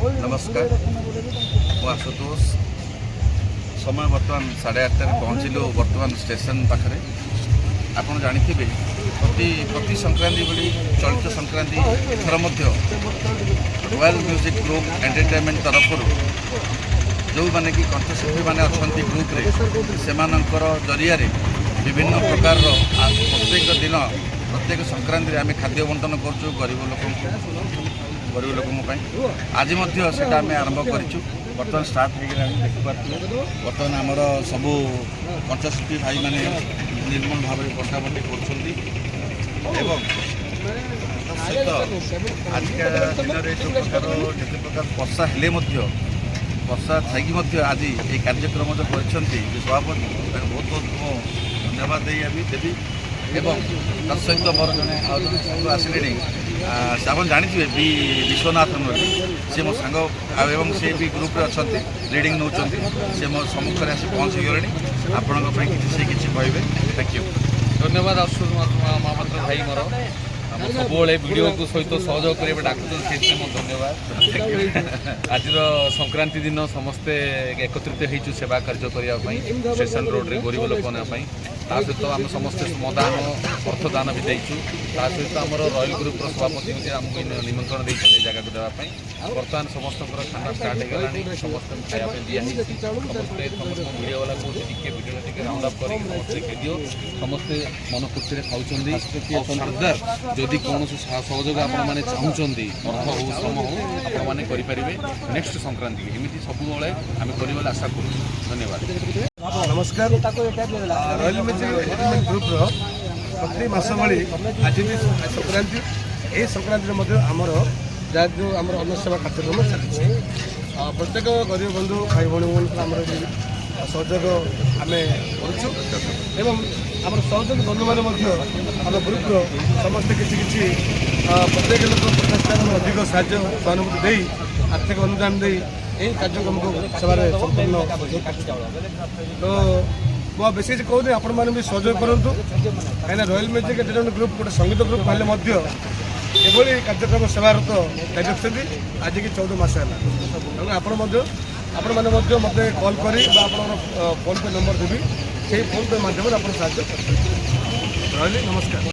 नमस्कार मु आशुतोष समय बर्तमान 8:30 पहुँचलु बर्तमान स्टेशन पाखे आपड़ जानी प्रति संक्रांति भली चलित संक्रांति थर रॉयल म्यूजिक ग्रुप एंटरटेनमेंट तरफ जो मैंने कि कंठशिल्पी मैंने अच्छा ग्रुप से जरिया विभिन्न प्रकार प्रत्येक दिन प्रत्येक संक्रांति आम खाद्य बंटन करूँ गरीब लोक आज आम आरंभ करूँ बर्तमान स्टार्ट हो गला देखिपे बर्तमान आमर सबू कंठशिल्पी भाई मैंने निर्मल भाव में बंटाबंटी कर सहित आजिका दिन में जो प्रकार जिते प्रकार वर्षा हेले वर्षा थी आज ये कार्यक्रम जो कर सभापति बहुत बहुत धन्यवाद देवी एवं तत्सहित मोर जड़े आसिले आप जानते बी विश्वनाथन सी मो सांग एवं सी भी ग्रुप अच्छा लीडिंग नौ सी मो सम्मुखें आसी पहुँची गले आपण किसी कहे थैंक यू धन्यवाद महापात्र भाई मोर सब वीडियो को सहित सहयोग करेंगे डाकुन से धन्यवाद आज संक्रांति दिन समस्ते एकत्रित हो सेवा कार्य करने स्टेशन रोड रे गरीब लोक सहित आम समस्ते श्रमदान अर्थदान भी देचु सहित आम रॉयल ग्रुप सभापति आमको निमंत्रण देते जगह को देवाई बर्तमान समस्त खाना स्टार्ट हो गला समस्त खाया दिखाई समस्ते समस्त मीडिया वाला कौन वीडियो टे राउंड अप कर दियो समस्ते मन खुशी खाऊँ जदि कौन सहयोग आपने चाहते अर्थ हो श्रम हो आपने करेंगे नेक्स्ट संक्रांति एमती सब आम कर आशा करूँ धन्यवाद नमस्कार रॉयल म्यूजिक एंटरटेनमेंट ग्रुप प्रति मास भली आज भी संक्रांति यही संक्रांति आमर जहाँ जो आम अन्न सेवा कार्यक्रम चलती प्रत्येक गरीब बंधु भाई भाई आम सहयोग आम करुँ आम सहयोग बंधु मैंने आम ग्रुप्र समस्ते किसी प्रत्येक लोक 50 अधिक साहय सहानुभूति दे आर्थिक अनुदान दे यही कार्यक्रम को सेवार संपूर्ण तो मुझे बेस कहूँ आपण मैंने भी सहयोग करूँ कहीं रॉयल म्यूजिक एंटरटेनमेंट ग्रुप गोटे संगीत ग्रुप हेल्ले एभली कार्यक्रम सेवारत रखते आज की 14 मास है तेणु आपण मैंने मत कल कर फोन पे नंबर देवी से फोन पे मध्यम आप साहय रही नमस्कार।